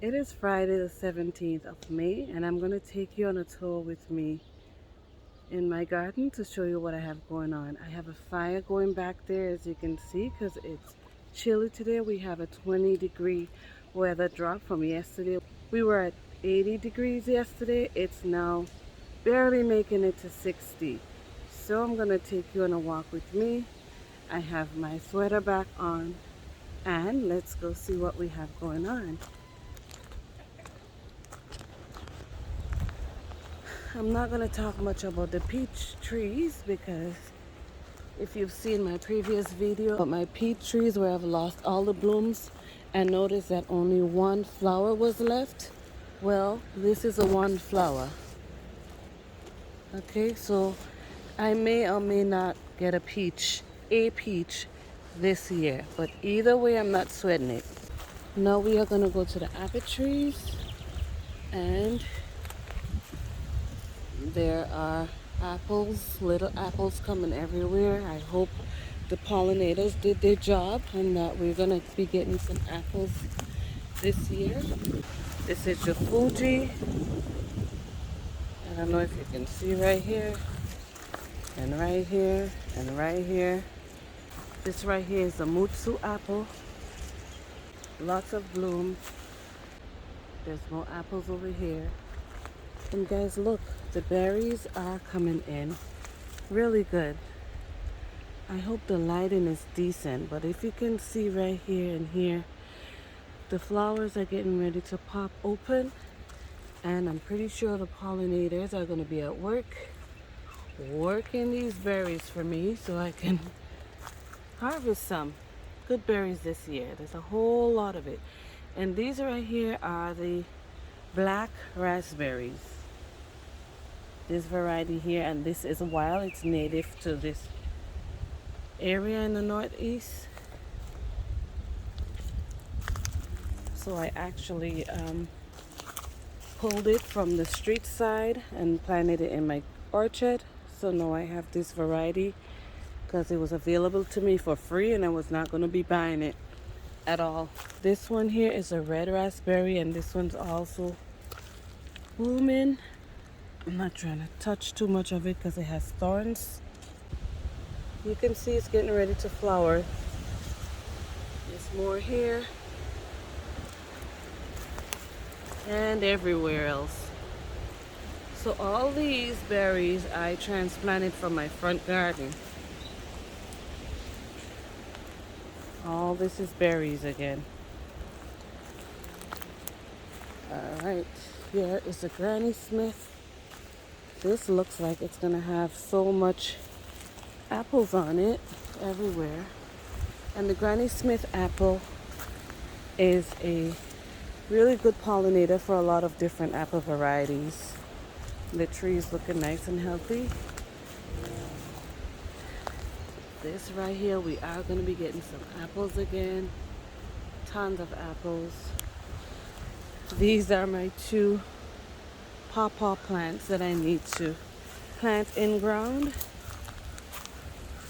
It is Friday the 17th of May, and I'm going to take you on a tour with me in my garden to show you what I have going on. I have a fire going back there, as you can see, because it's chilly today. We have a 20-degree weather drop from yesterday. We were at 80 degrees yesterday. It's now barely making it to 60. So I'm going to take you on a walk with me. I have my sweater back on, and let's go see what we have going on. I'm not going to talk much about the peach trees because if you've seen my previous video about my peach trees where I've lost all the blooms and noticed that only one flower was left, well, this is a one flower. Okay, so I may or may not get a peach this year, but either way, I'm not sweating it. Now we are going to go to the apple trees, and there are apples, little apples coming everywhere. I hope the pollinators did their job and that we're going to be getting some apples this year. This is your Fuji. I don't know if you can see right here and right here and right here. This right here is a Mutsu apple. Lots of bloom. There's more apples over here. And guys, look, the berries are coming in really good. I hope the lighting is decent, but if you can see right here and here, the flowers are getting ready to pop open, and I'm pretty sure the pollinators are going to be at work working these berries for me so I can harvest some good berries this year. There's a whole lot of it. And these right here are the black raspberries. This variety here, and this is wild. It's native to this area in the northeast. So I actually pulled it from the street side and planted it in my orchard. So now I have this variety because it was available to me for free and I was not going to be buying it at all. This one here is a red raspberry, and this one's also blooming. I'm not trying to touch too much of it because it has thorns. You can see it's getting ready to flower. There's more here and everywhere else. So all these berries I transplanted from my front garden. All this is berries again. Alright, here is the Granny Smith. This looks like it's gonna have so much apples on it everywhere. And the Granny Smith apple is a really good pollinator for a lot of different apple varieties. The tree is looking nice and healthy. This right here, we are going to be getting some apples again. Tons of apples. These are my two pawpaw plants that I need to plant in ground.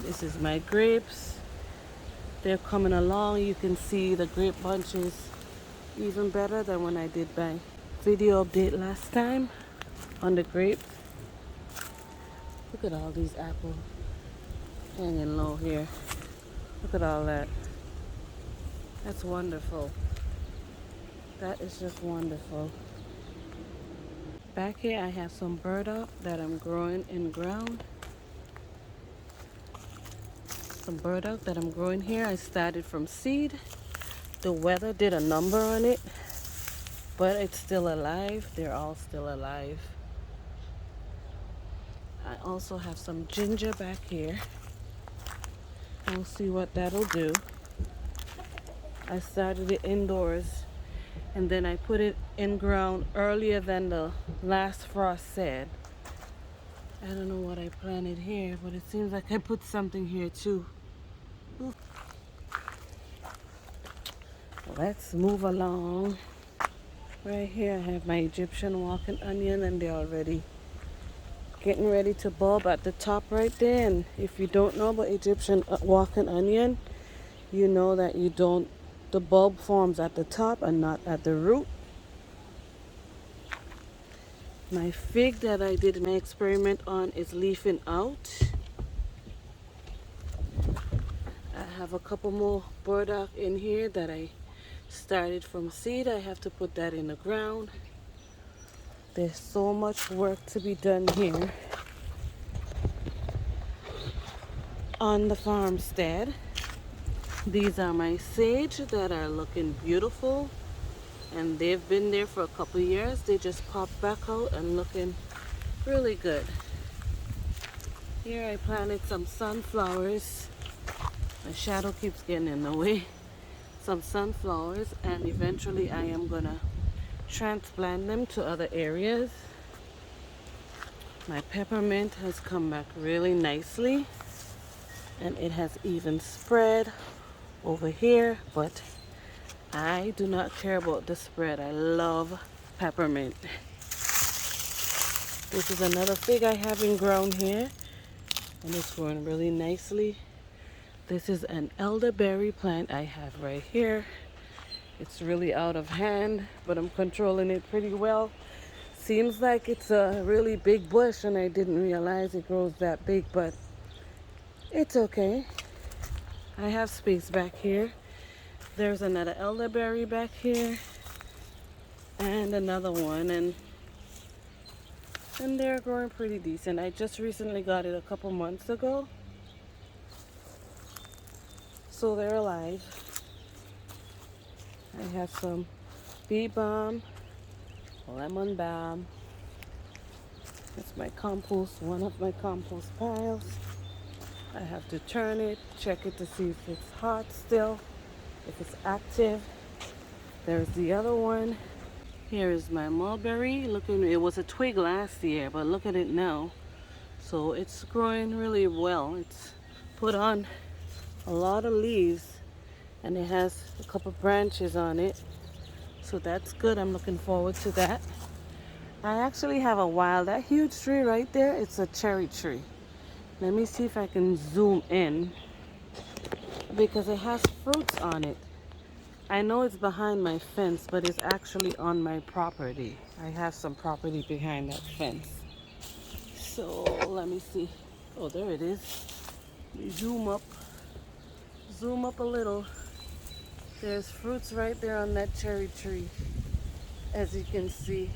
This is my grapes. They're coming along. You can see the grape bunches even better than when I did my video update last time on the grapes. Look at all these apples hanging low here. Look at all that. That's wonderful. That is just wonderful. Back here I have some burdock that I'm growing in ground. Some burdock that I'm growing here. I started from seed. The weather did a number on it, but it's still alive. They're all still alive. I also have some ginger back here. We'll see what that'll do. I started it indoors and then I put it in ground earlier than the last frost said. I don't know what I planted here, but it seems like I put something here too. Ooh. Let's move along. Right here I have my Egyptian walking onion, and they're already getting ready to bulb at the top right there. And if you don't know about Egyptian walking onion, you know that the bulb forms at the top and not at the root. My fig that I did my experiment on is leafing out. I have a couple more burdock in here that I started from seed. I have to put that in the ground. There's so much work to be done here on the farmstead. These are my sage that are looking beautiful, and they've been there for a couple years. They just popped back out and looking really good. Here I planted some sunflowers. My shadow keeps getting in the way. Some sunflowers, and eventually I am gonna transplant them to other areas. My peppermint has come back really nicely, and it has even spread over here, but I do not care about the spread. I love peppermint. This is another fig I have in ground here, and it's growing really nicely. This is an elderberry plant I have right here. It's really out of hand, but I'm controlling it pretty well. Seems like it's a really big bush, and I didn't realize it grows that big, but it's okay. I have space back here. There's another elderberry back here, and another one, and they're growing pretty decent. I just recently got it a couple months ago, so they're alive. I have some bee balm, lemon balm. It's my compost, one of my compost piles. I have to turn it, check it to see if it's hot still, if it's active. There's the other one. Here is my mulberry. Looking, it was a twig last year, but look at it now. So it's growing really well. It's put on a lot of leaves, and it has a couple branches on it. So that's good. I'm looking forward to that. I actually have that huge tree right there. It's a cherry tree. Let me see if I can zoom in, because it has fruits on it. I know it's behind my fence, but it's actually on my property. I have some property behind that fence. So let me see. Oh, there it is. Let me zoom up a little. There's fruits right there on that cherry tree, as you can see.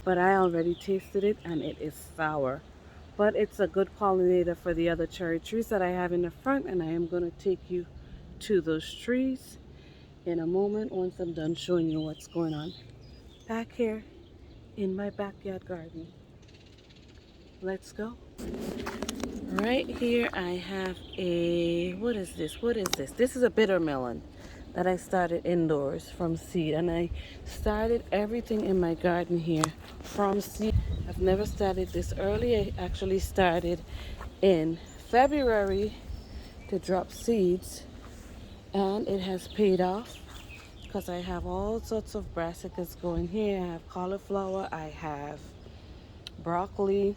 But I already tasted it, and it is sour. But it's a good pollinator for the other cherry trees that I have in the front, and I am going to take you to those trees in a moment once I'm done showing you what's going on back here in my backyard garden. Let's go. Right here I have what is this? This is a bitter melon that I started indoors from seed, and I started everything in my garden here from seed. I've never started this early. I actually started in February to drop seeds, and it has paid off because I have all sorts of brassicas going here. I have cauliflower, I have broccoli,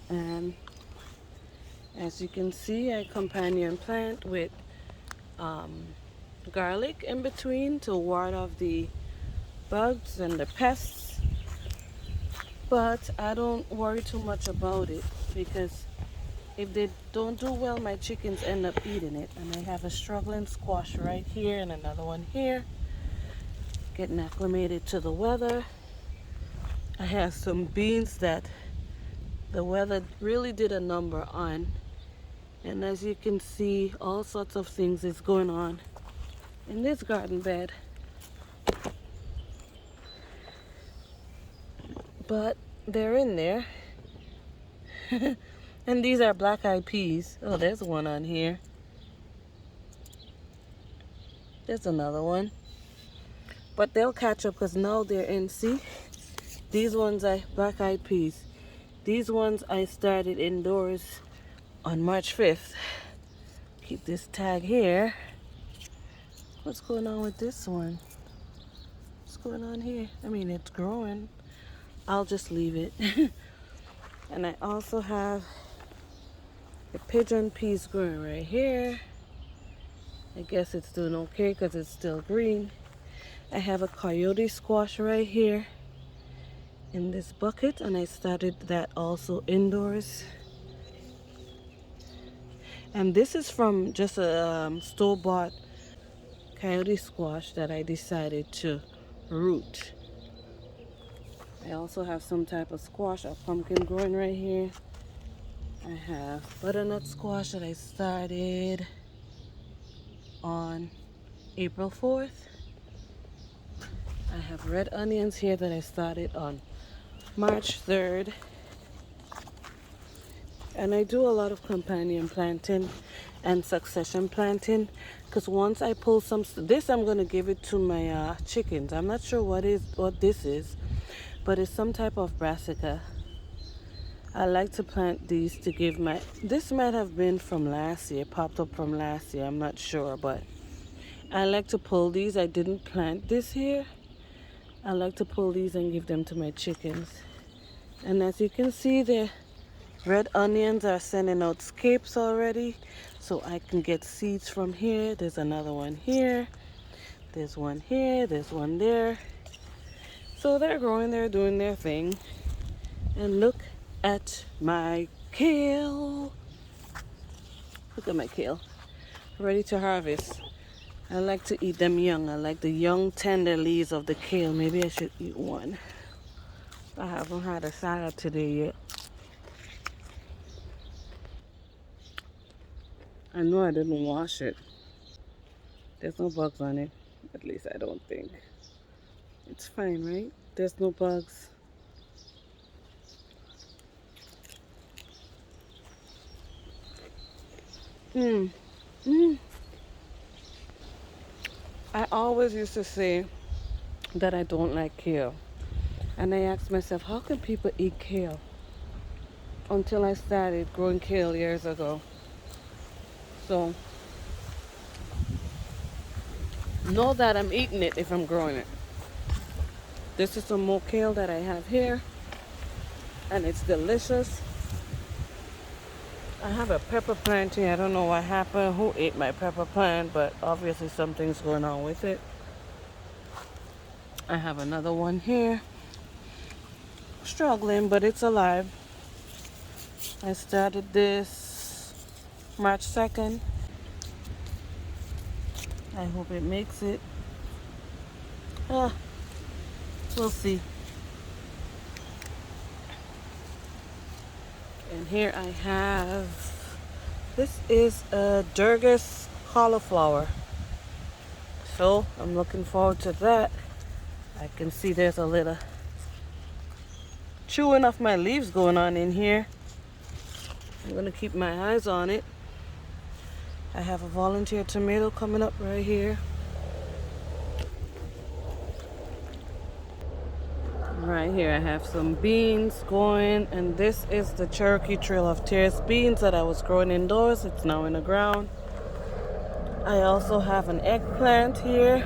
and as you can see, I companion plant with garlic in between to ward off the bugs and the pests. But I don't worry too much about it, because if they don't do well, my chickens end up eating it. And I have a struggling squash right here and another one here, getting acclimated to the weather. I have some beans that the weather really did a number on. And as you can see, all sorts of things is going on in this garden bed. But they're in there. And these are black-eyed peas. Oh, there's one on here. There's another one. But they'll catch up because now they're in. See? These ones are black-eyed peas. These ones I started indoors on March 5th. Keep this tag here. What's going on with this one? What's going on here? I mean, it's growing. I'll just leave it. And I also have the pigeon peas growing right here. I guess it's doing okay because it's still green. I have a coyote squash right here in this bucket, and I started that also indoors. And this is from just a store-bought coyote squash that I decided to root. I also have some type of squash or pumpkin growing right here. I have butternut squash that I started on April 4th. I have red onions here that I started on March 3rd. And I do a lot of companion planting and succession planting, because once I pull some, this I'm going to give it to my chickens. I'm not sure what this is, but it's some type of brassica. I like to plant these to give my, this might have been from last year, popped up from last year, I'm not sure, but I like to pull these. I didn't plant this here. I like to pull these and give them to my chickens. And as you can see, the red onions are sending out scapes already, so I can get seeds from here. There's another one here. There's one here. There's one there. So they're growing, they're doing their thing. And look at my kale. Look at my kale. Ready to harvest. I like to eat them young. I like the young tender leaves of the kale. Maybe I should eat one. I haven't had a salad today yet. I know I didn't wash it. There's no bugs on it. At least I don't think. It's fine, right? There's no bugs. I always used to say that I don't like kale. And I asked myself, how can people eat kale? Until I started growing kale years ago. So, know that I'm eating it if I'm growing it. This is some more kale that I have here. And it's delicious. I have a pepper plant here. I don't know what happened, who ate my pepper plant, but obviously something's going on with it. I have another one here. Struggling, but it's alive. I started this March 2nd. I hope it makes it. We'll see. And here I have, this is a Durgis cauliflower. So I'm looking forward to that. I can see there's a little chewing off my leaves going on in here. I'm going to keep my eyes on it. I have a volunteer tomato coming up right here. Right here I have some beans going, and this is the Cherokee Trail of Tears beans that I was growing indoors. It's now in the ground. I also have an eggplant here.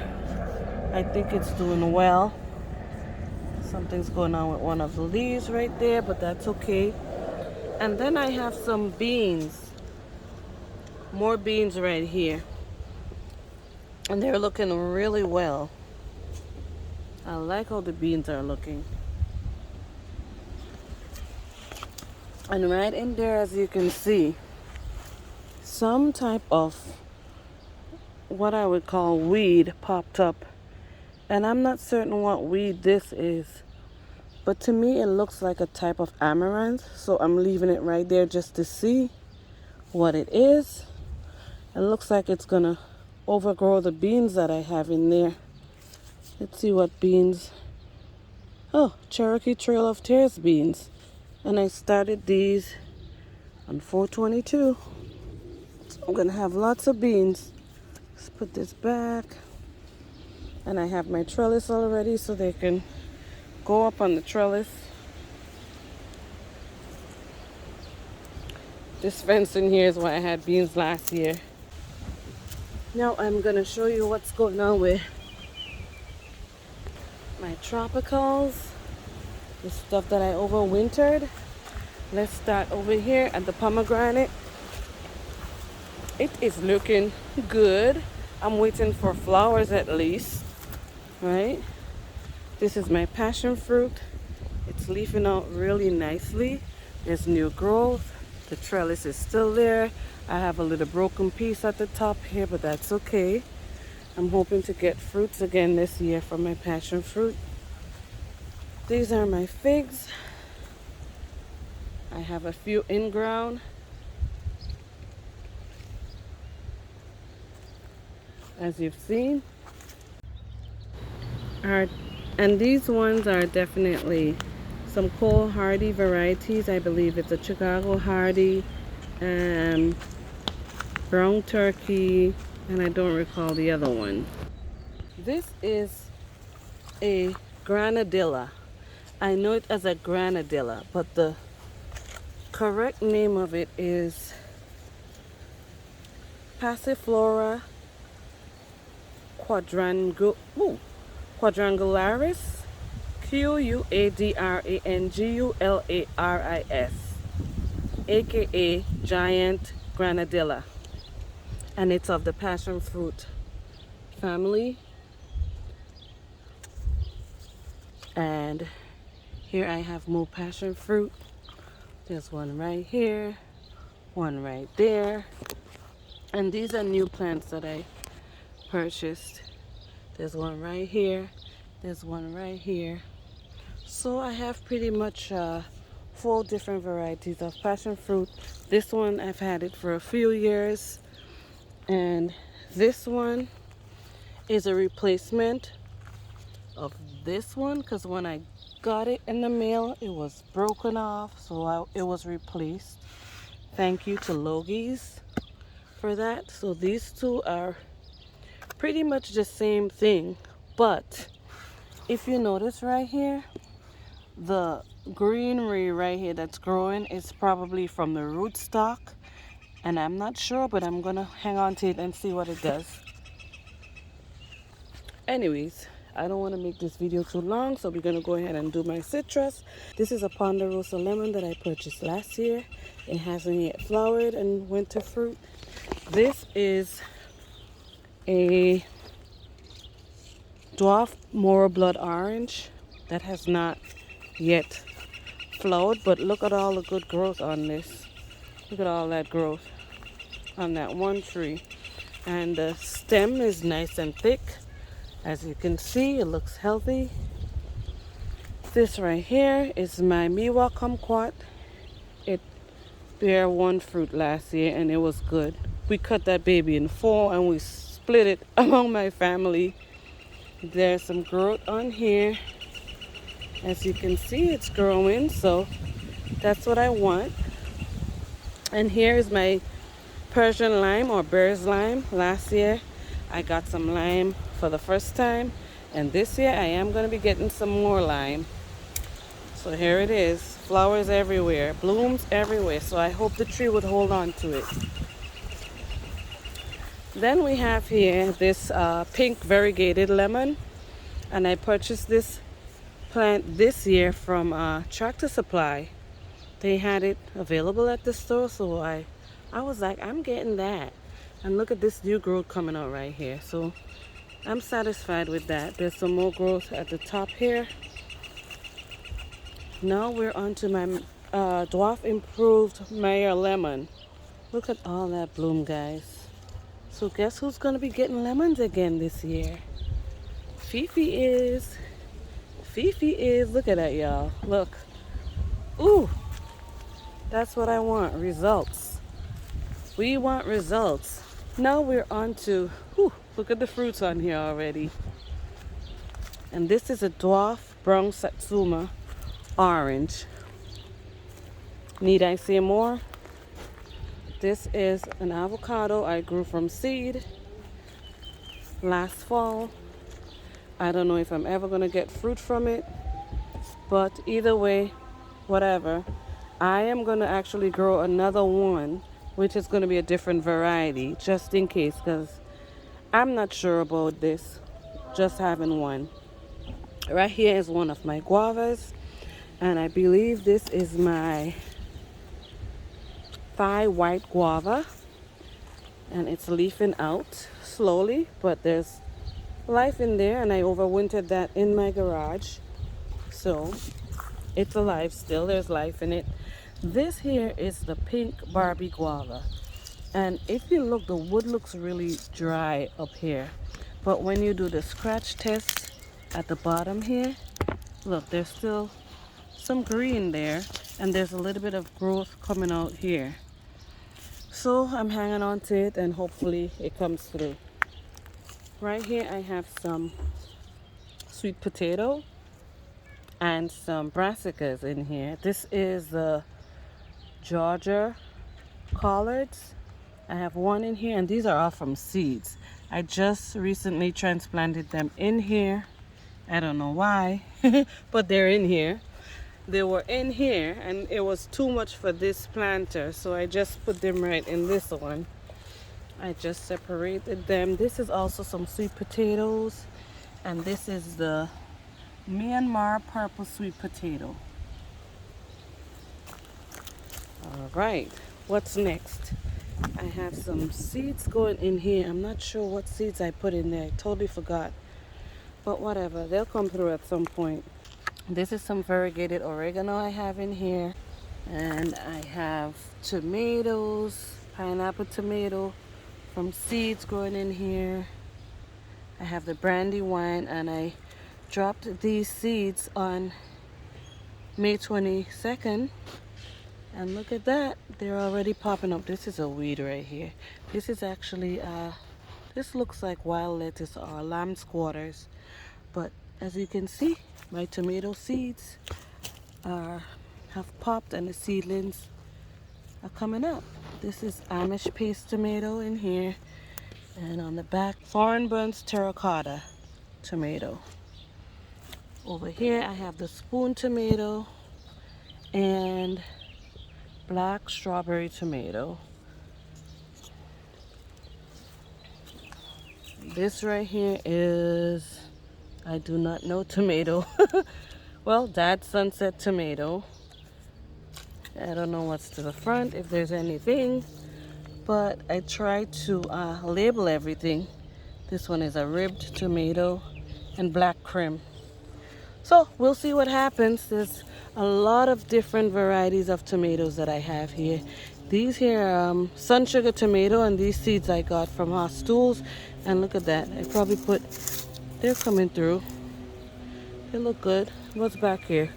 I think it's doing well. Something's going on with one of the leaves right there, but that's okay. And then I have some beans. More beans right here. And they're looking really well. I like how the beans are looking. And right in there, as you can see, some type of what I would call weed popped up. And I'm not certain what weed this is. But to me, it looks like a type of amaranth. So I'm leaving it right there just to see what it is. It looks like it's going to overgrow the beans that I have in there. Let's see what beans. Oh, Cherokee Trail of Tears beans. And I started these on 4/22. So I'm going to have lots of beans. Let's put this back. And I have my trellis already so they can go up on the trellis. This fence in here is where I had beans last year. Now I'm going to show you what's going on with my tropicals, the stuff that I overwintered. Let's start over here at the pomegranate. It is looking good. I'm waiting for flowers at least. right? This is my passion fruit. It's leafing out really nicely. There's new growth. The trellis is still there. I have a little broken piece at the top here, but that's okay. I'm hoping to get fruits again this year from my passion fruit. These are my figs. I have a few in ground. As you've seen. And these ones are definitely some Cole Hardy varieties. I believe it's a Chicago Hardy, brown turkey, and I don't recall the other one. This is a granadilla. I know it as a granadilla, but the correct name of it is Passiflora quadrangularis, Quadrangularis, aka giant granadilla, and it's of the passion fruit family. And here I have more passion fruit. There's one right here, one right there, and these are new plants that I purchased. There's one right here, there's one right here. So I have pretty much 4 different varieties of passion fruit. This one, I've had it for a few years, and this one is a replacement of this one, because when I got it in the mail, it was broken off, so it was replaced. Thank you to Logie's for that. So these two are pretty much the same thing, but if you notice right here, the greenery right here that's growing is probably from the rootstock, and I'm not sure, but I'm gonna hang on to it and see what it does. Anyways, I don't want to make this video too long, so we're gonna go ahead and do my citrus. This is a Ponderosa lemon that I purchased last year. It hasn't yet flowered and winter fruit. This is a dwarf Moro blood orange that has not yet flowered, but look at all the good growth on this. Look at all that growth on that one tree, and the stem is nice and thick. As you can see, it looks healthy. This right here is my Miwa kumquat. It bare 1 fruit last year and it was good. We cut that baby in 4 and we split it among my family. There's some growth on here. As you can see, it's growing, so that's what I want. And here is my Persian lime or bear's lime. Last year I got some lime for the first time, and this year I am going to be getting some more lime. So here it is, flowers everywhere, blooms everywhere, so I hope the tree would hold on to it. Then we have here this pink variegated lemon, and I purchased this plant this year from Tractor Supply. They had it available at the store, so I was like, I'm getting that. And look at this new growth coming out right here, so I'm satisfied with that. There's some more growth at the top here. Now we're on to my dwarf improved Meyer lemon. Look at all that bloom, guys. So guess who's gonna be getting lemons again this year? Fifi is. Fifi is. Look at that, y'all. Look. Ooh, that's what I want. Results. We want results. Now we're on to, look at the fruits on here already. And this is a dwarf brown satsuma orange. Need I say more? This is an avocado I grew from seed last fall. I don't know if I'm ever going to get fruit from it, but either way, whatever. I am going to actually grow another one, which is going to be a different variety, just in case, because I'm not sure about this, just having one. Right here is one of my guavas, and I believe this is my Thai white guava, and it's leafing out slowly, but there's life in there, and I overwintered that in my garage. So it's alive still. There's life in it. This here is the pink Barbie guava. And if you look, the wood looks really dry up here. But when you do the scratch test at the bottom here, look, there's still some green there, and there's a little bit of growth coming out here. So I'm hanging on to it, and hopefully it comes through. Right here I have some sweet potato and some brassicas in here. This is the Georgia collards. I have one in here, and these are all from seeds. I just recently transplanted them in here. I don't know why, but they're in here. They were in here, and it was too much for this planter, so I just put them right in this one. I just separated them. This is also some sweet potatoes, and this is the Myanmar purple sweet potato. All right, what's next? I have some seeds going in here. I'm not sure what seeds I put in there. I totally forgot. But whatever, they'll come through at some point. This is some variegated oregano I have in here. And I have tomatoes, pineapple tomato from seeds growing in here. I have the brandy wine, and I dropped these seeds on May 22nd. And look at that, they're already popping up. This is a weed right here. This is actually, this looks like wild lettuce or lamb's quarters. But as you can see, my tomato seeds have popped, and the seedlings are coming up. This is Amish paste tomato in here. And on the back, Foreign Burns terracotta tomato. Over here, I have the spoon tomato and black strawberry tomato. This right here is, I do not know, tomato. Well, that's sunset tomato. I don't know what's to the front, if there's anything, but I try to label everything. This one is a ribbed tomato and black crim. So we'll see what happens. There's a lot of different varieties of tomatoes that I have here. These here are sun sugar tomato, and these seeds I got from Haas Tools. And look at that. I probably put, they're coming through. They look good. What's back here?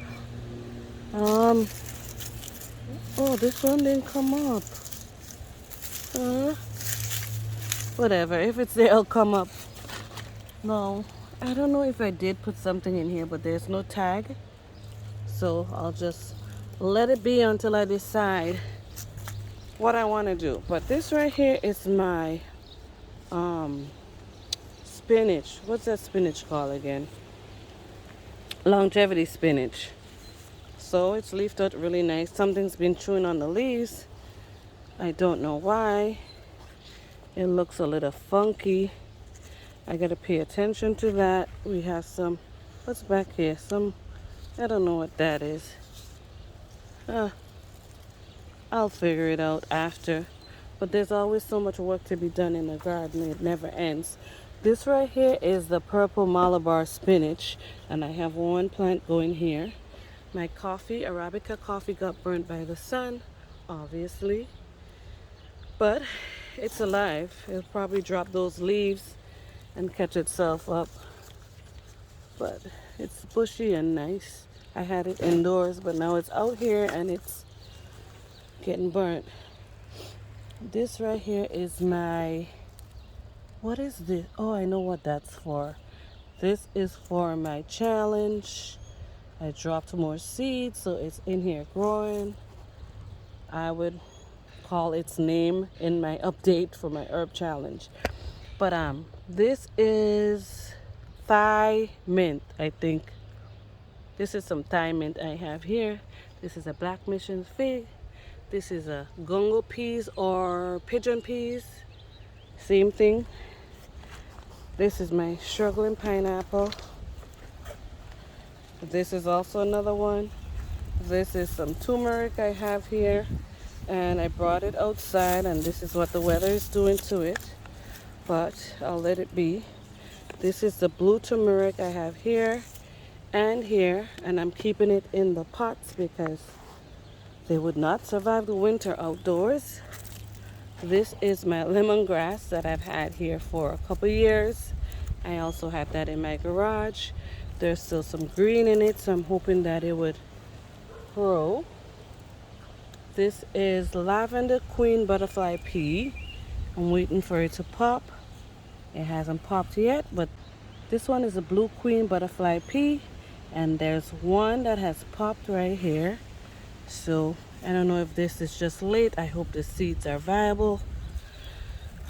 Oh, this one didn't come up. Whatever. If it's there, it'll come up. No, I don't know if I did put something in here, but there's no tag. So I'll just let it be until I decide what I want to do. But this right here is my spinach. What's that spinach called again? Longevity spinach. So it's leafed out really nice. Something's been chewing on the leaves. I don't know why. It looks a little funky. I gotta pay attention to that. We have some, what's back here? Some, I don't know what that is. I'll figure it out after. But there's always so much work to be done in the garden. It never ends. This right here is the purple Malabar spinach, and I have one plant going here. My coffee, Arabica coffee, got burnt by the sun, obviously. But it's alive. It'll probably drop those leaves and catch itself up. But it's bushy and nice. I had it indoors, but now it's out here and it's getting burnt. This right here is my, what is this? Oh, I know what that's for. This is for my challenge. I dropped more seeds, so it's in here growing. I would call its name in my update for my herb challenge. But this is Thai mint, I think. This is some Thai mint I have here. This is a black mission fig. This is a gungo peas or pigeon peas. Same thing. This is my struggling pineapple. This is also another one. This is some turmeric I have here. And I brought it outside, and this is what the weather is doing to it. But I'll let it be. This is the blue turmeric I have here and here, and I'm keeping it in the pots because they would not survive the winter outdoors. This is my lemongrass that I've had here for a couple years. I also have that in my garage. There's still some green in it, so I'm hoping that it would grow. This is lavender queen butterfly pea. I'm waiting for it to pop. It hasn't popped yet, but this one is a blue queen butterfly pea, and there's one that has popped right here. So I don't know if this is just late. I hope the seeds are viable.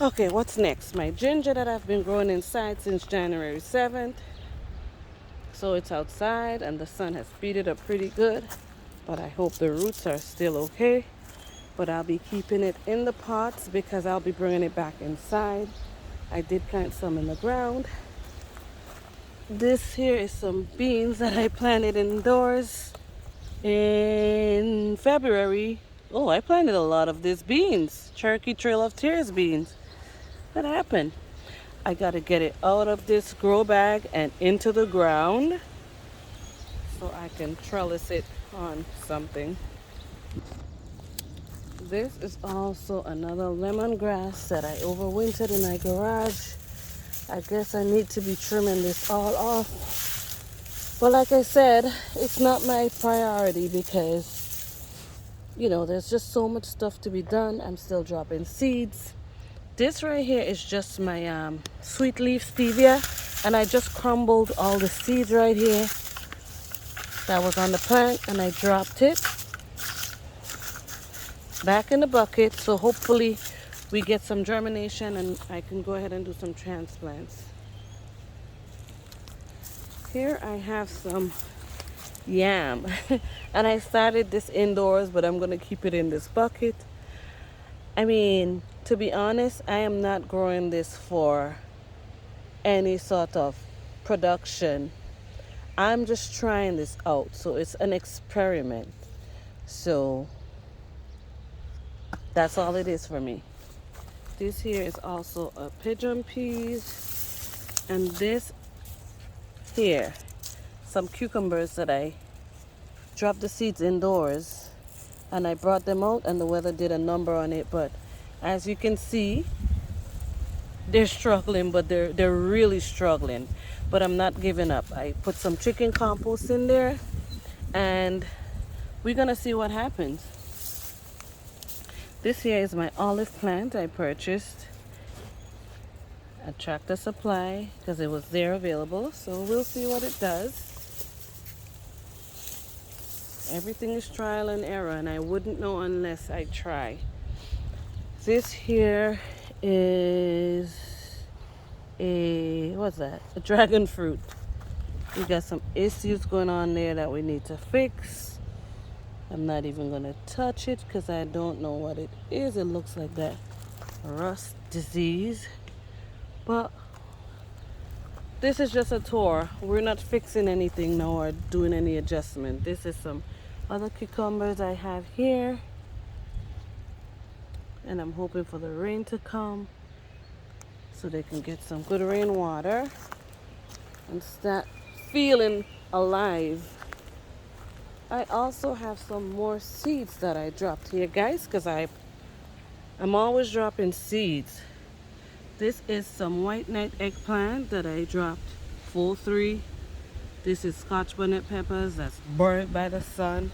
Okay, what's next? My ginger that I've been growing inside since January 7th. So it's outside and the sun has beat it up pretty good, but I hope the roots are still okay. But I'll be keeping it in the pots because I'll be bringing it back inside. I did plant some in the ground. This here is some beans that I planted indoors in February. Oh, I planted a lot of these beans. Cherokee Trail of Tears beans. What happened? I got to get it out of this grow bag and into the ground so I can trellis it on something. This is also another lemongrass that I overwintered in my garage. I guess I need to be trimming this all off. But like I said, it's not my priority because, there's just so much stuff to be done. I'm still dropping seeds. This right here is just my sweet leaf stevia, and I just crumbled all the seeds right here that was on the plant, and I dropped it back in the bucket, so hopefully we get some germination and I can go ahead and do some transplants. Here I have some yam and I started this indoors, but I'm going to keep it in this bucket. I mean, to be honest, I am not growing this for any sort of production. I'm just trying this out, so it's an experiment. So that's all it is for me. This here is also a pigeon peas, and this here, some cucumbers that I dropped the seeds indoors, and I brought them out, and the weather did a number on it. But as you can see, they're struggling, but they're really struggling. But I'm not giving up. I put some chicken compost in there, and we're gonna see what happens. This here is my olive plant I purchased at Tractor Supply because it was there available. So we'll see what it does. Everything is trial and error, and I wouldn't know unless I try. This here is what's that? A dragon fruit. We got some issues going on there that we need to fix. I'm not even going to touch it because I don't know what it is. It looks like that rust disease. But this is just a tour. We're not fixing anything now or doing any adjustment. This is some other cucumbers I have here. And I'm hoping for the rain to come so they can get some good rainwater and start feeling alive. I also have some more seeds that I dropped here, guys, because I'm always dropping seeds. This is some white knight eggplant that I dropped full 3. This is Scotch bonnet peppers that's burnt by the sun.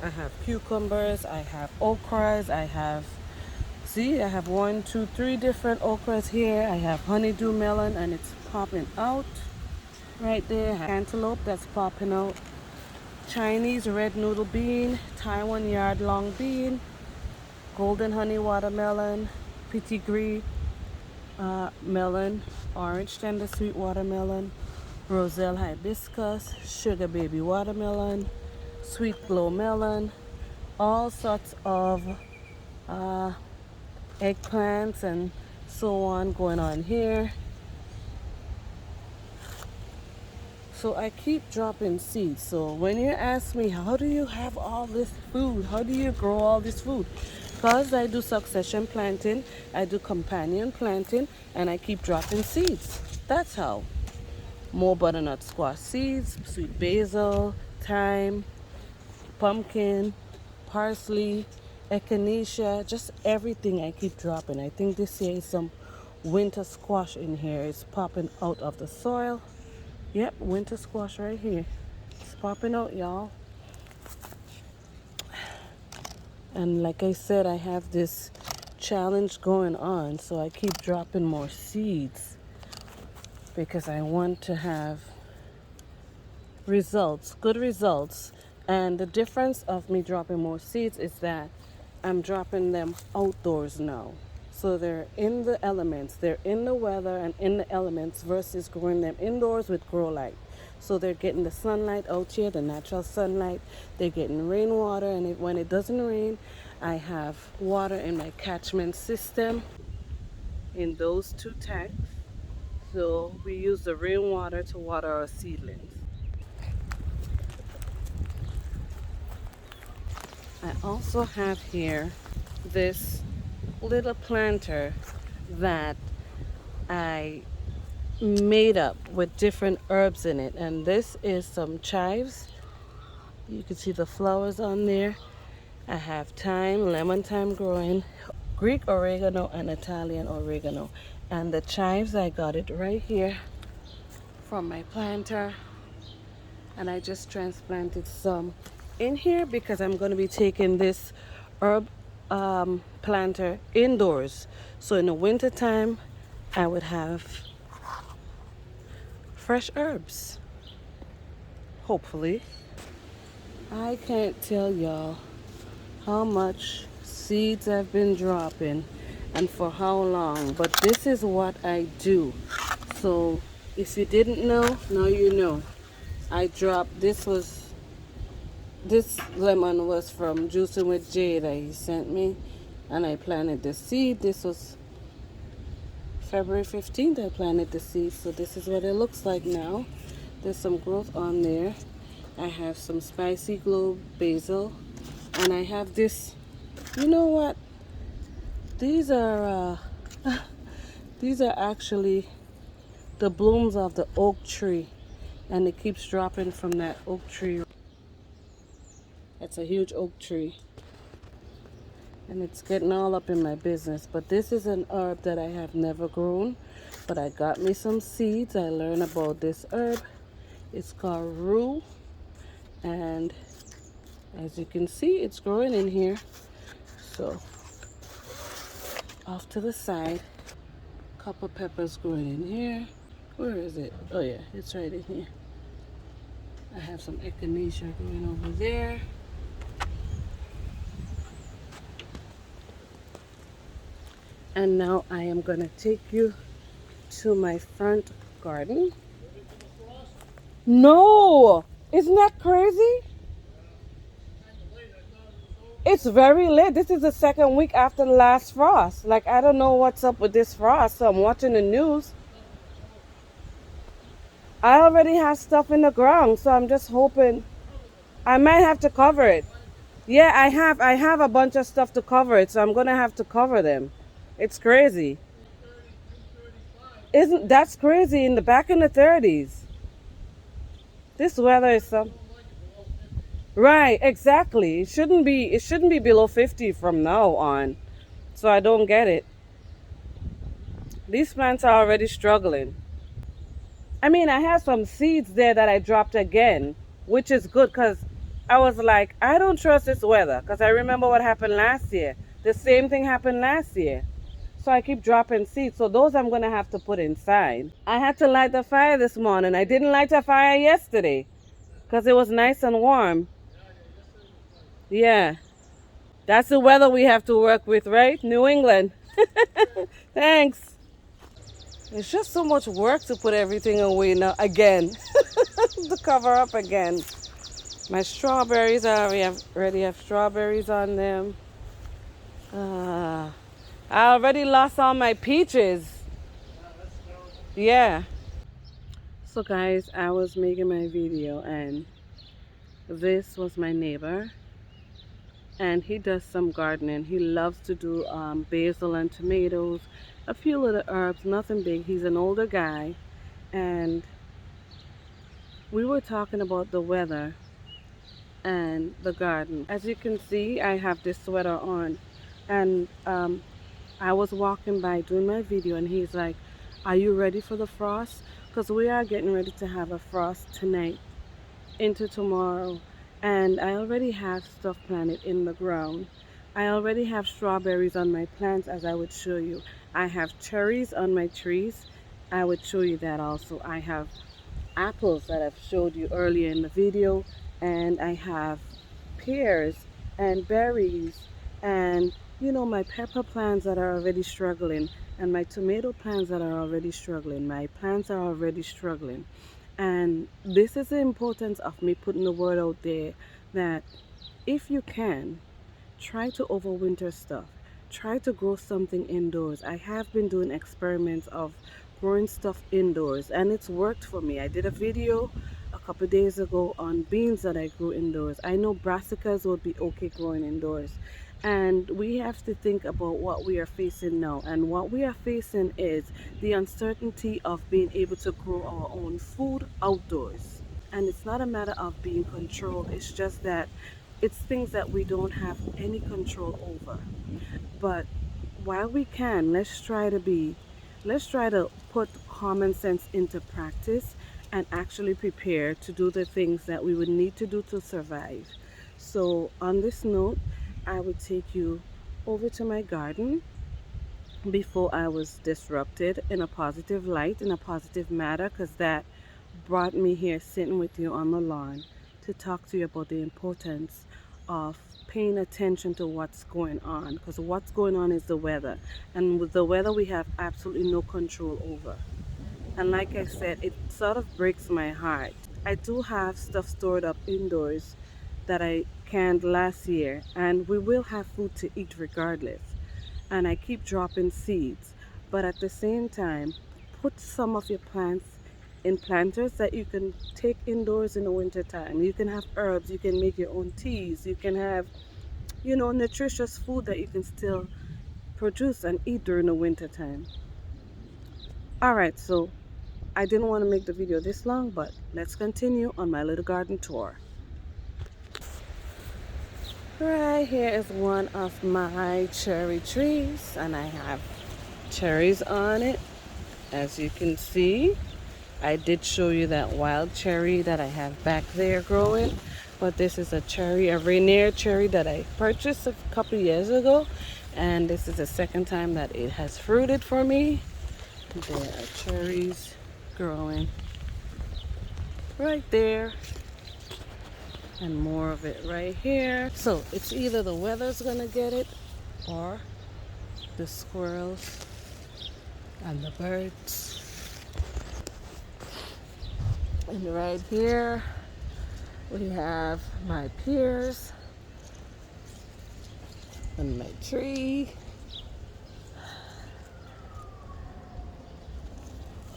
I have cucumbers, I have okras, I have 1, 2, 3 different okras here. I have honeydew melon and it's popping out right there. Cantaloupe that's popping out. Chinese red noodle bean, Taiwan yard long bean, golden honey watermelon, petit gris melon, orange tender sweet watermelon, roselle hibiscus, sugar baby watermelon, sweet glow melon, all sorts of eggplants and so on going on here. So I keep dropping seeds. So when you ask me, how do you have all this food? How do you grow all this food? Because I do succession planting, I do companion planting, and I keep dropping seeds. That's how. more butternut squash seeds, sweet basil, thyme, pumpkin, parsley, echinacea, just everything I keep dropping. I think this year is some winter squash in here. It's popping out of the soil. Yep, winter squash right here. It's popping out, y'all. And like I said, I have this challenge going on, so I keep dropping more seeds because I want to have results, good results. And the difference of me dropping more seeds is that I'm dropping them outdoors now. So they're in the elements, they're in the weather and in the elements versus growing them indoors with grow light. So they're getting the sunlight out here, the natural sunlight. They're getting rainwater, and when it doesn't rain, I have water in my catchment system in those two tanks. So we use the rainwater to water our seedlings. I also have here this little planter that I made up with different herbs in it, and this is some chives. You can see the flowers on there. I have thyme, lemon thyme growing, Greek oregano and Italian oregano. And the chives, I got it right here from my planter, and I just transplanted some in here because I'm going to be taking this herb planter indoors. So in the winter time I would have fresh herbs, hopefully. I can't tell y'all how much seeds I've been dropping and for how long, but this is what I do. So if you didn't know, now you know. I dropped, this lemon was from Juicing with Jay that he sent me, and I planted the seed. This was February 15th I planted the seed, so this is what it looks like now. There's some growth on there. I have some spicy globe basil, and I have this, you know what, these are these are actually the blooms of the oak tree, and it keeps dropping from that oak tree. It's a huge oak tree, and it's getting all up in my business. But this is an herb that I have never grown, but I got me some seeds. I learned about this herb. It's called rue, and as you can see, it's growing in here. So off to the side, couple peppers growing in here. Where is it? Oh yeah, it's right in here. I have some echinacea growing over there. And now I am going to take you to my front garden. No! Isn't that crazy? It's very late. This is the second week after the last frost. Like, I don't know what's up with this frost. So I'm watching the news. I already have stuff in the ground, so I'm just hoping I might have to cover it. Yeah, I have a bunch of stuff to cover it, so I'm gonna have to cover them. It's crazy. Isn't that's crazy in the back in the 30s? This weather is some right, exactly. It shouldn't be below 50 from now on. So I don't get it. These plants are already struggling. I mean, I have some seeds there that I dropped again, which is good because I was like, I don't trust this weather because I remember what happened last year. The same thing happened last year. So I keep dropping seeds. So those I'm going to have to put inside. I had to light the fire this morning. I didn't light the fire yesterday because it was nice and warm. Yeah. That's the weather we have to work with, right? New England. Thanks. It's just so much work to put everything away now again. To cover up again. My strawberries, I already have strawberries on them. I already lost all my peaches. Yeah. So guys, I was making my video and this was my neighbor. And he does some gardening. He loves to do basil and tomatoes, a few little herbs, nothing big. He's an older guy, and we were talking about the weather and the garden. As you can see, I have this sweater on, and I was walking by doing my video, and he's like, "Are you ready for the frost?" Because we are getting ready to have a frost tonight into tomorrow, and I already have stuff planted in the ground. I already have strawberries on my plants, as I would show you. I have cherries on my trees. I would show you that also. I have apples that I've showed you earlier in the video, and I have pears and berries, and my pepper plants that are already struggling, and my tomato plants that are already struggling. My plants are already struggling. And this is the importance of me putting the word out there that if you can, try to overwinter stuff. Try to grow something indoors. I have been doing experiments of growing stuff indoors, and it's worked for me. I did a video a couple days ago on beans that I grew indoors. I know brassicas would be okay growing indoors. And we have to think about what we are facing now. And what we are facing is the uncertainty of being able to grow our own food outdoors. And it's not a matter of being controlled, it's just that it's things that we don't have any control over. But while we can, let's try to put common sense into practice and actually prepare to do the things that we would need to do to survive. So on this note, I would take you over to my garden before I was disrupted in a positive light, in a positive matter, because that brought me here sitting with you on the lawn to talk to you about the importance of paying attention to what's going on, because what's going on is the weather, and with the weather we have absolutely no control over. And like I said, it sort of breaks my heart. I do have stuff stored up indoors that I canned last year, and we will have food to eat regardless. And I keep dropping seeds, but at the same time, put some of your plants in planters that you can take indoors in the winter time. You can have herbs, you can make your own teas, you can have, nutritious food that you can still produce and eat during the winter time. All right, so I didn't want to make the video this long, but let's continue on my little garden tour. Right here is one of my cherry trees, and I have cherries on it. As you can see, I did show you that wild cherry that I have back there growing, but this is a cherry, a Rainier cherry that I purchased a couple years ago, and this is the second time that it has fruited for me. There are cherries growing right there, and more of it right here. So it's either the weather's gonna get it or the squirrels and the birds. And right here we have my pears and my tree.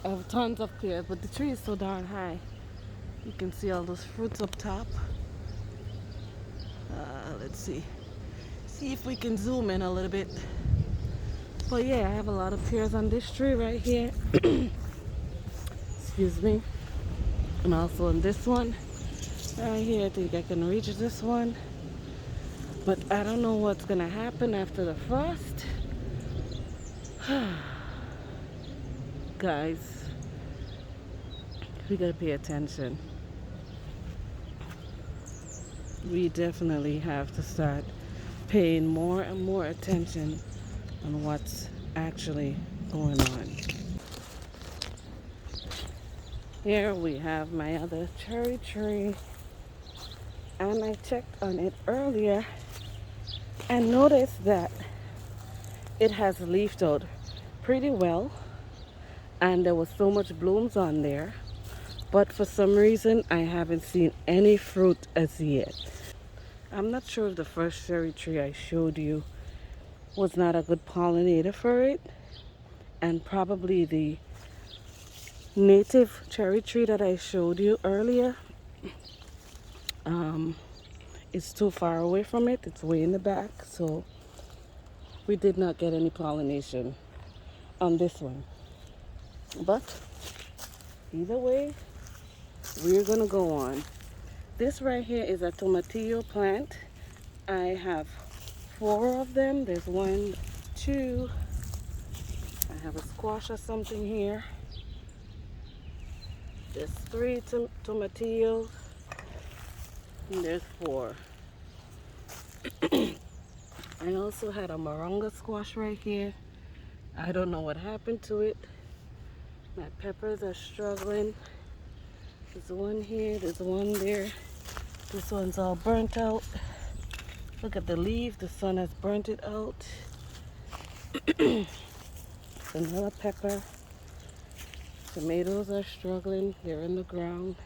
I have tons of pears, but the tree is so darn high. You can see all those fruits up top. Let's see if we can zoom in a little bit. But yeah, I have a lot of pears on this tree right here. Excuse me. And also on this one right here. I think I can reach this one, but I don't know what's gonna happen after the frost. Guys, we gotta pay attention. We definitely have to start paying more and more attention on what's actually going on. Here we have my other cherry tree, and I checked on it earlier and noticed that it has leafed out pretty well, and there was so much blooms on there, but for some reason I haven't seen any fruit as yet. I'm not sure if the first cherry tree I showed you was not a good pollinator for it, and probably the native cherry tree that I showed you earlier is too far away from it. It's way in the back, so we did not get any pollination on this one. But either way, we're gonna go on. This right here is a tomatillo plant. I have 4 of them. There's 1, 2. I have a squash or something here. There's 3 tomatillos. And there's 4. I also had a moringa squash right here. I don't know what happened to it. My peppers are struggling. There's 1 here, there's 1 there. This one's all burnt out. Look at the leaf, the sun has burnt it out. Another pepper. Tomatoes are struggling, they're in the ground.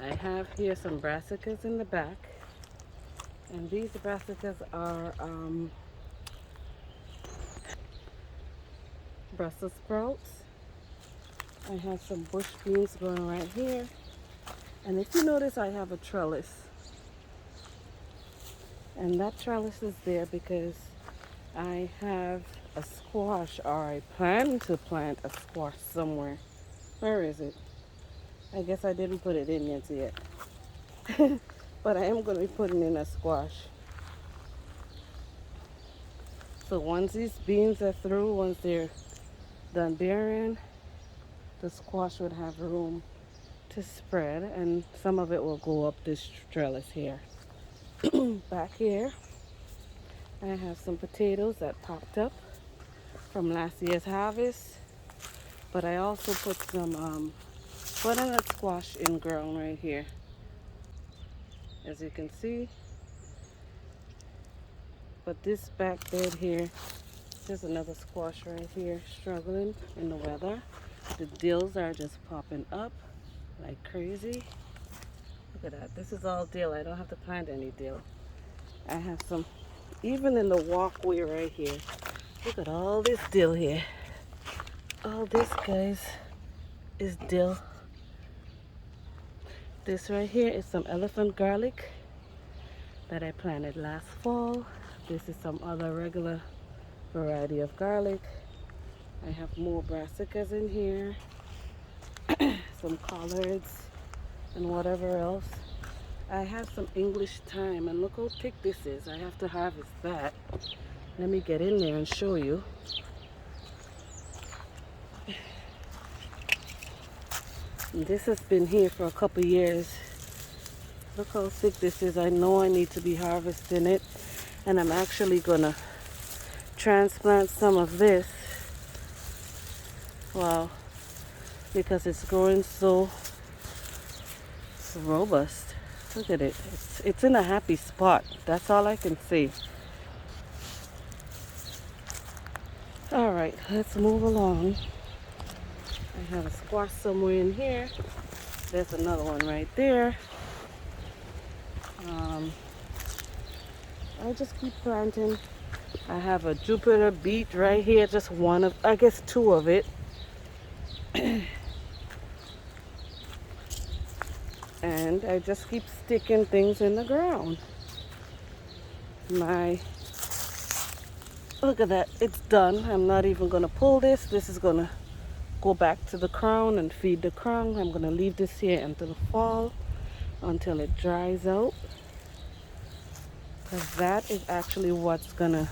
I have here some brassicas in the back. And these brassicas are Brussels sprouts. I have some bush beans growing right here. And if you notice, I have a trellis. And that trellis is there because I have a squash, or I plan to plant a squash somewhere. Where is it? I guess I didn't put it in yet. But I am going to be putting in a squash. So once these beans are through, once they're done bearing, the squash would have room to spread, and some of it will go up this trellis here. Back here, I have some potatoes that popped up from last year's harvest, but I also put some butternut squash in ground right here. As you can see, but this back bed here, there's another squash right here struggling in the weather. The dills are just popping up like crazy. Look at that. This is all dill. I don't have to plant any dill. I have some, even in the walkway right here. Look at all this dill here. All this, guys, is dill. This right here is some elephant garlic that I planted last fall. This is some other regular variety of garlic. I have more brassicas in here, some collards, and whatever else. I have some English thyme, and look how thick this is. I have to harvest that. Let me get in there and show you. And this has been here for a couple years. Look how thick this is. I know I need to be harvesting it, and I'm actually gonna transplant some of this. Wow, because it's growing so robust. Look at it. It's in a happy spot. That's all I can say. All right, let's move along. I have a squash somewhere in here. There's another one right there. I just keep planting. I have a Jupiter beet right here, just one of, I guess 2 of it. And I just keep sticking things in the ground. Look at that, it's done. I'm not even gonna pull this. This is gonna go back to the crown and feed the crown. I'm gonna leave this here until the fall, until it dries out. Because that is actually what's gonna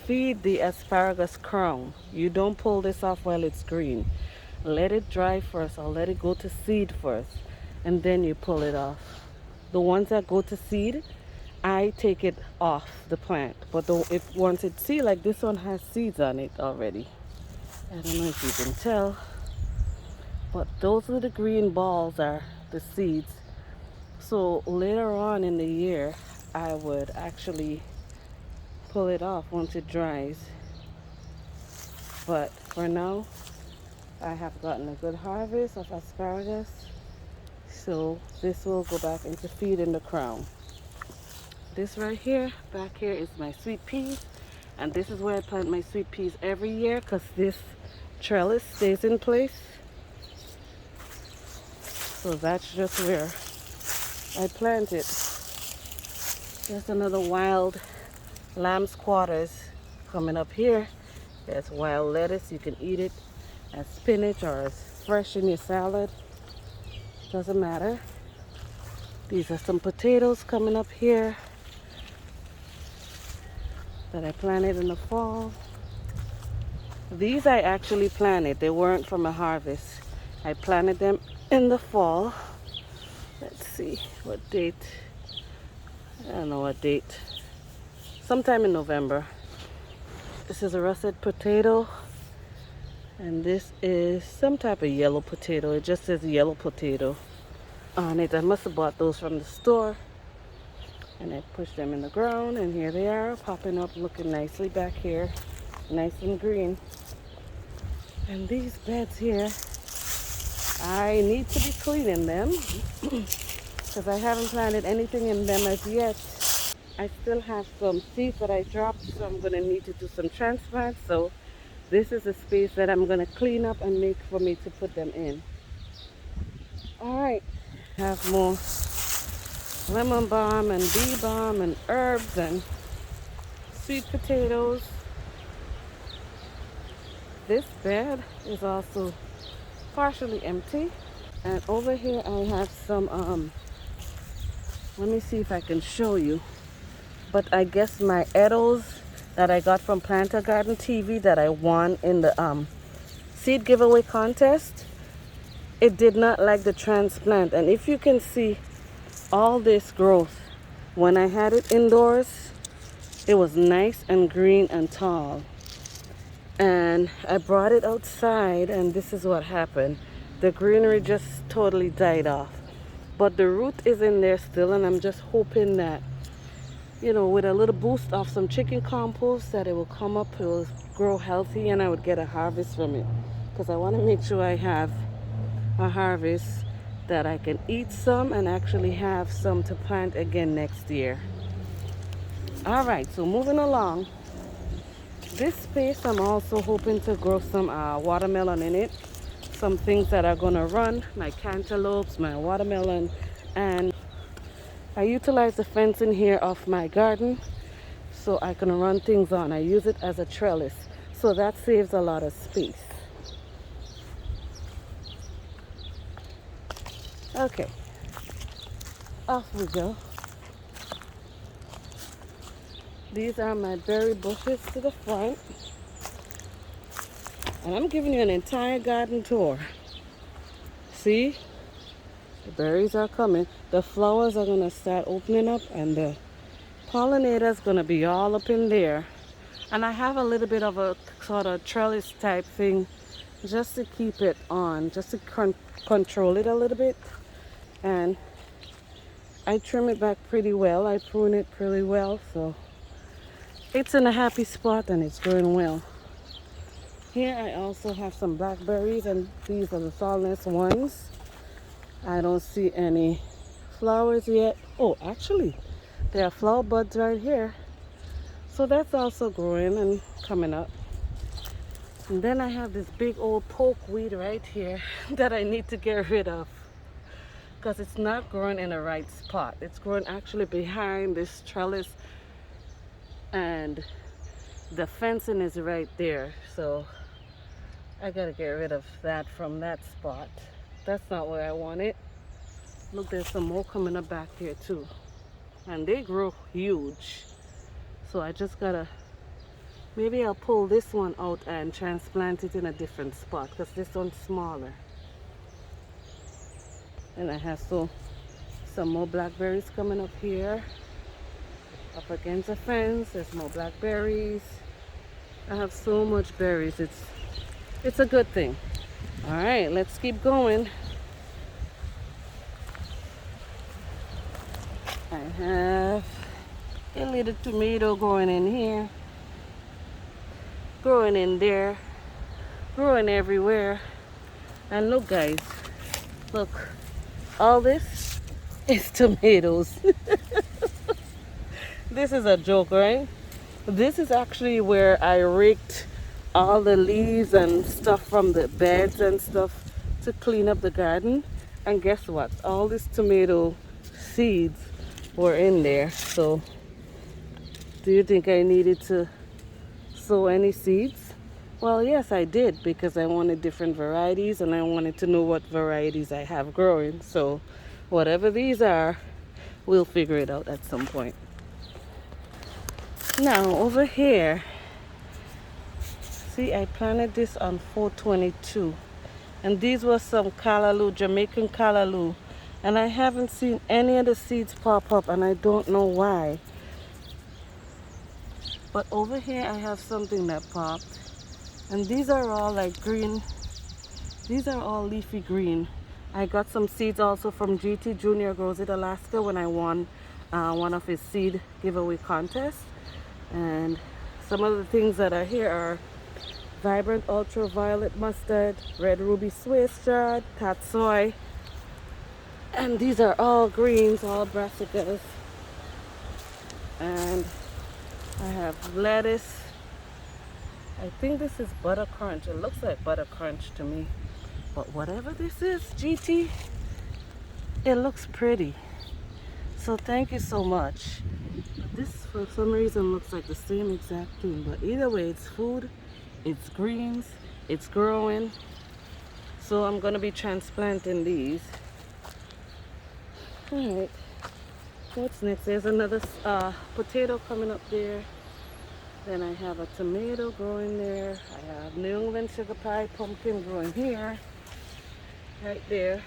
feed the asparagus crown. You don't pull this off while it's green. Let it dry first, or let it go to seed first, and then you pull it off. The ones that go to seed, I take it off the plant. But if once it's seed, like this one has seeds on it already. I don't know if you can tell, but those little green balls are the seeds. So later on in the year, I would actually pull it off once it dries. But for now, I have gotten a good harvest of asparagus. So this will go back into feed in the crown. This right here, back here, is my sweet peas. And this is where I plant my sweet peas every year, because this trellis stays in place. So that's just where I plant it. There's another wild lamb's quarters coming up here. There's wild lettuce. You can eat it. as spinach or as fresh in your salad. Doesn't matter. These are some potatoes coming up here that I planted in the fall. These I actually planted. They weren't from a harvest. I planted them in the fall. Let's see what date. I don't know what date. Sometime in November. This is a russet potato. And this is some type of yellow potato. It just says yellow potato on it. I must have bought those from the store. And I pushed them in the ground. And here they are, popping up, looking nicely back here. Nice and green. And these beds here, I need to be cleaning them because I haven't planted anything in them as yet. I still have some seeds that I dropped, so I'm going to need to do some transplants. So this is a space that I'm going to clean up and make for me to put them in. All right, have more lemon balm and bee balm and herbs and sweet potatoes. This bed is also partially empty. And over here I have some, let me see if I can show you. But I guess my Edos that I got from Planter Garden TV that I won in the seed giveaway contest, it did not like the transplant. And if you can see all this growth, when I had it indoors, it was nice and green and tall. And I brought it outside and this is what happened. The greenery just totally died off. But the root is in there still, and I'm just hoping that, you know, with a little boost of some chicken compost, that it will come up, it will grow healthy, and I would get a harvest from it. Because I want to make sure I have a harvest that I can eat some and actually have some to plant again next year. All right, so moving along. This space, I'm also hoping to grow some watermelon in it. Some things that are going to run, my cantaloupes, my watermelon. And I utilize the fence in here off my garden so I can run things on. I use it as a trellis. So that saves a lot of space. Okay, off we go. These are my berry bushes to the front. And I'm giving you an entire garden tour. See? The berries are coming. The flowers are going to start opening up and the pollinator is going to be all up in there. And I have a little bit of a sort of trellis type thing just to keep it on, just to control it a little bit. And I trim it back pretty well. I prune it pretty well, so it's in a happy spot and it's growing well. Here I also have some blackberries, and these are the tallness ones. I don't see any flowers yet. Oh, actually, there are flower buds right here. So that's also growing and coming up. And then I have this big old pokeweed right here that I need to get rid of because it's not growing in the right spot. It's growing actually behind this trellis, and the fencing is right there, so I gotta get rid of that from that spot. That's not where I want it. Look, there's some more coming up back here too, and they grow huge. So I just gotta, maybe I'll pull this one out and transplant it in a different spot because this one's smaller. And I have some more blackberries coming up here. Up against the fence, there's more blackberries. I have so much berries. It's a good thing. All right, let's keep going. I have a little tomato growing in here, growing in there, growing everywhere. And look, guys, look, all this is tomatoes. This is a joke, right? This is actually where I raked all the leaves and stuff from the beds and stuff to clean up the garden. And guess what? All these tomato seeds were in there. So do you think I needed to sow any seeds? Well, yes, I did because I wanted different varieties and I wanted to know what varieties I have growing. So, whatever these are, we'll figure it out at some point. Now, over here, see, I planted this on 422. And these were some callaloo, Jamaican callaloo. And I haven't seen any of the seeds pop up and I don't know why. But over here I have something that popped. And these are all like green. These are all leafy green. I got some seeds also from GT Junior Grows It Alaska when I won one of his seed giveaway contests. And some of the things that are here are vibrant ultraviolet mustard, red ruby Swiss chard, tatsoi. And these are all greens, all brassicas. And I have lettuce. I think this is butter crunch. It looks like butter crunch to me. But whatever this is, GT, it looks pretty. So thank you so much. This for some reason looks like the same exact thing. But either way, it's food, it's greens, it's growing. So I'm going to be transplanting these. Alright, what's next? There's another potato coming up there. Then I have a tomato growing there. I have New England sugar pie pumpkin growing here. Right there.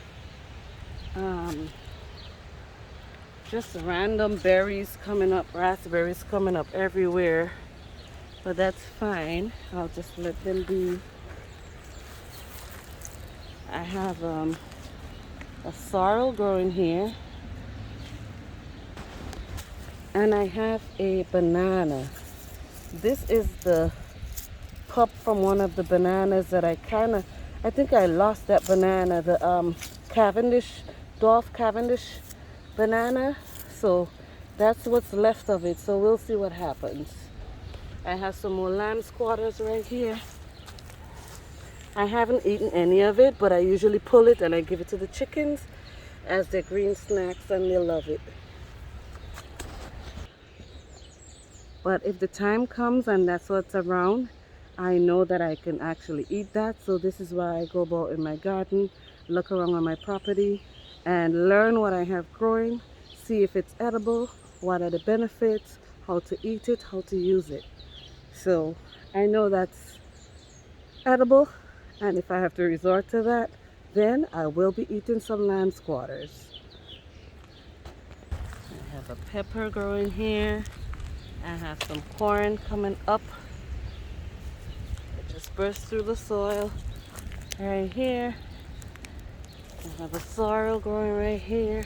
Just random berries coming up, raspberries coming up everywhere. But that's fine. I'll just let them be. I have a sorrel growing here. And I have a banana. This is the cup from one of the bananas that I think I lost that banana, the Cavendish, Dolph Cavendish banana. So that's what's left of it. So we'll see what happens. I have some more lamb squatters right here. I haven't eaten any of it, but I usually pull it and I give it to the chickens as their green snacks and they love it. But if the time comes and that's what's around, I know that I can actually eat that. So this is why I go about in my garden, look around on my property and learn what I have growing, see if it's edible, what are the benefits, how to eat it, how to use it. So I know that's edible, and if I have to resort to that, then I will be eating some lamb squatters. I have a pepper growing here. I have some corn coming up. It just burst through the soil right here. I have a sorrel growing right here.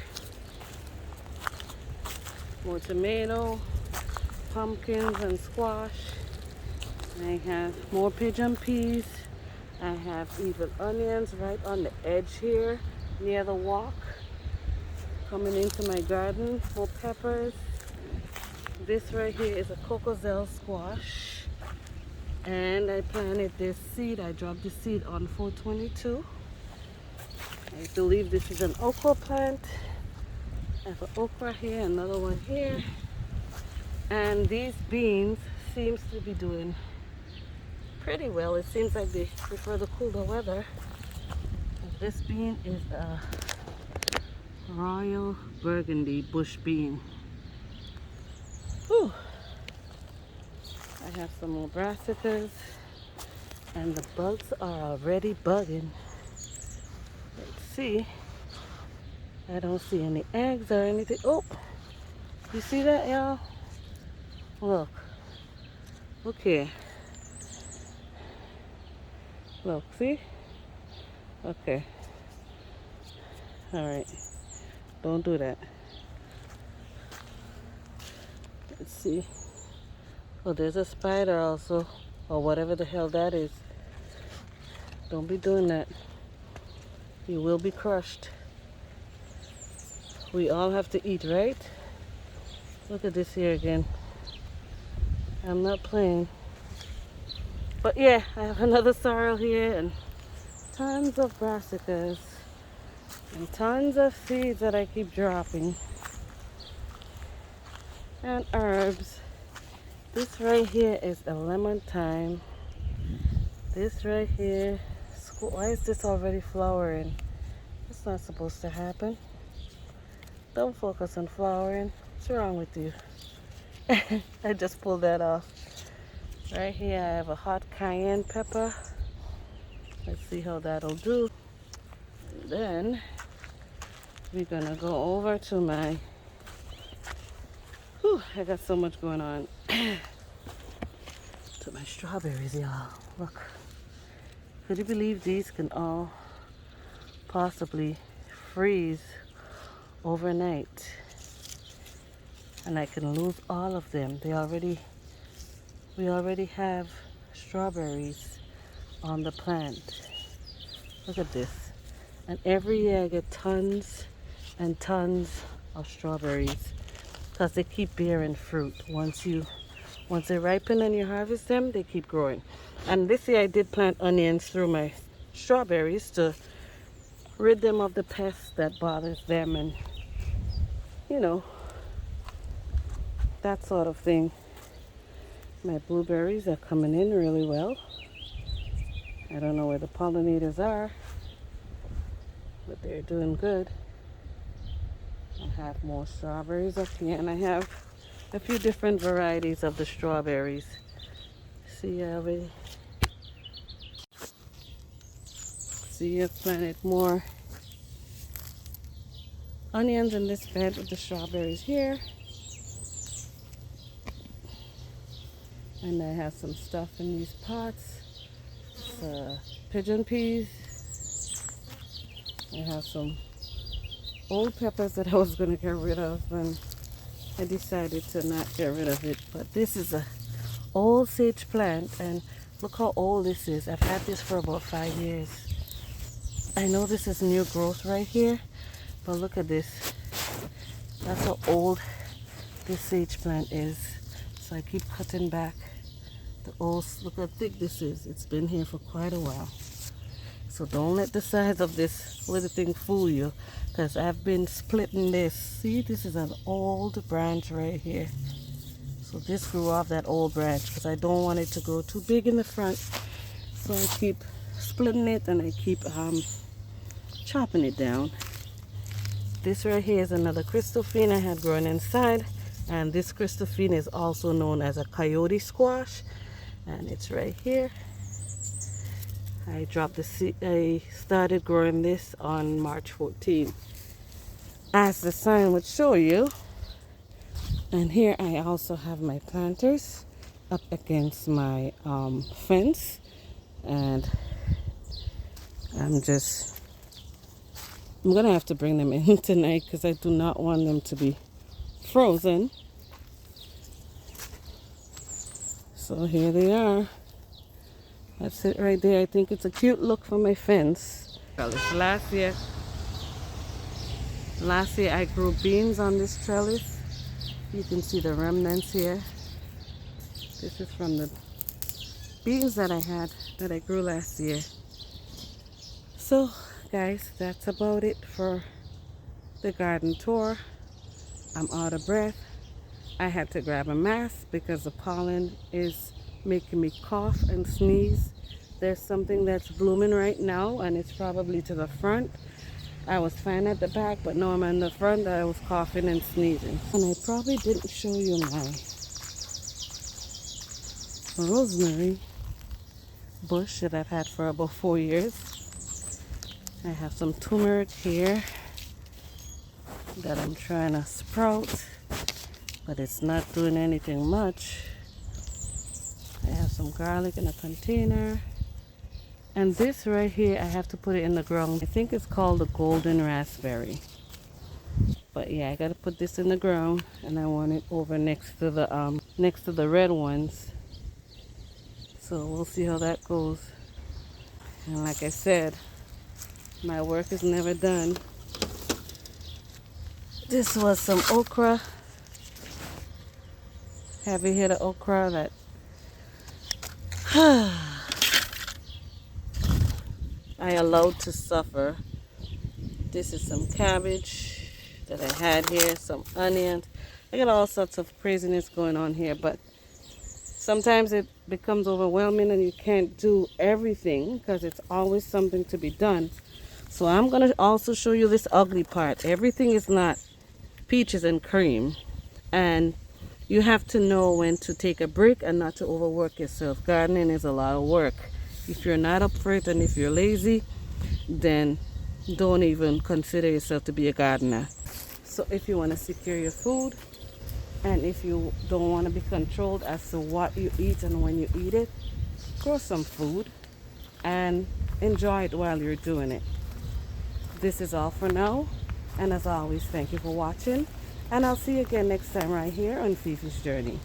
More tomato, pumpkins and squash. I have more pigeon peas. I have even onions right on the edge here near the walk. Coming into my garden, more peppers. This right here is a Cocozelle squash. And I planted this seed. I dropped the seed on 422. I believe this is an okra plant. I have an okra here, another one here. And these beans seems to be doing pretty well. It seems like they prefer the cooler weather. This bean is a Royal Burgundy bush bean. Whew. I have some more brassicas and the bugs are already bugging. Let's see. I don't see any eggs or anything. Oh, you see that, y'all? Look. Okay. Look, see? Okay. All right. Don't do that. Let's see. Oh, there's a spider also, or whatever the hell that is. Don't be doing that. You will be crushed. We all have to eat, right? Look at this here again. I'm not playing. But yeah, I have another sorrel here and tons of brassicas and tons of seeds that I keep dropping. And herbs. This right here is a lemon thyme. This right here, why is this already flowering? It's not supposed to happen. Don't focus on flowering. What's wrong with you? I just pulled that off. Right here I have a hot cayenne pepper. Let's see how that'll do. And then we're gonna go over to my, I got so much going on. To my strawberries, y'all. Look. Could you believe these can all possibly freeze overnight? And I can lose all of them. We already have strawberries on the plant. Look at this. And every year I get tons and tons of strawberries because they keep bearing fruit. Once they ripen and you harvest them, they keep growing. And this year I did plant onions through my strawberries to rid them of the pests that bothers them, and that sort of thing. My blueberries are coming in really well. I don't know where the pollinators are, but they're doing good. I have more strawberries up here, and I have a few different varieties of the strawberries. See, I've planted more onions in this bed with the strawberries here. And I have some stuff in these pots. It's pigeon peas. I have some old peppers that I was going to get rid of, and I decided to not get rid of it. But this is a old sage plant, and look how old this is. I've had this for about 5 years. I know this is new growth right here, but look at this. That's how old this sage plant is. So I keep cutting back the old. Look how thick this is. It's been here for quite a while. So don't let the size of this little thing fool you, because I've been splitting this. See, this is an old branch right here. So this grew off that old branch because I don't want it to grow too big in the front. So I keep splitting it, and I keep chopping it down. This right here is another Christophine I had growing inside, and this Christophine is also known as a coyote squash, and it's right here. I dropped the seed. I started growing this on March 14th, as the sign would show you. And here I also have my planters up against my fence, and I'm gonna have to bring them in tonight because I do not want them to be frozen. So here they are. That's it right there. I think it's a cute look for my fence. Last year I grew beans on this trellis. You can see the remnants here. This is from the beans that I grew last year. So guys, that's about it for the garden tour. I'm out of breath. I had to grab a mask because the pollen is making me cough and sneeze. There's something that's blooming right now, and it's probably to the front. I was fine at the back, but now I'm in the front. I was coughing and sneezing. And I probably didn't show you my rosemary bush that I've had for about 4 years. I have some turmeric here that I'm trying to sprout, but it's not doing anything much. I have some garlic in a container. And this right here, I have to put it in the ground. I think it's called the golden raspberry. But yeah, I gotta put this in the ground, and I want it over next to the red ones. So we'll see how that goes. And like I said, my work is never done. This was some okra. Heavy hitter okra that I allowed to suffer. This is some cabbage that I had here, some onions. I got all sorts of craziness going on here, but Sometimes it becomes overwhelming and you can't do everything because it's always something to be done. So I'm going to also show you this ugly part. Everything is not peaches and cream. And you have to know when to take a break and not to overwork yourself. Gardening is a lot of work. If you're not up for it and if you're lazy, then don't even consider yourself to be a gardener. So if you want to secure your food, and if you don't want to be controlled as to what you eat and when you eat it, grow some food and enjoy it while you're doing it. This is all for now. And as always, thank you for watching. And I'll see you again next time right here on Fifi's Journey.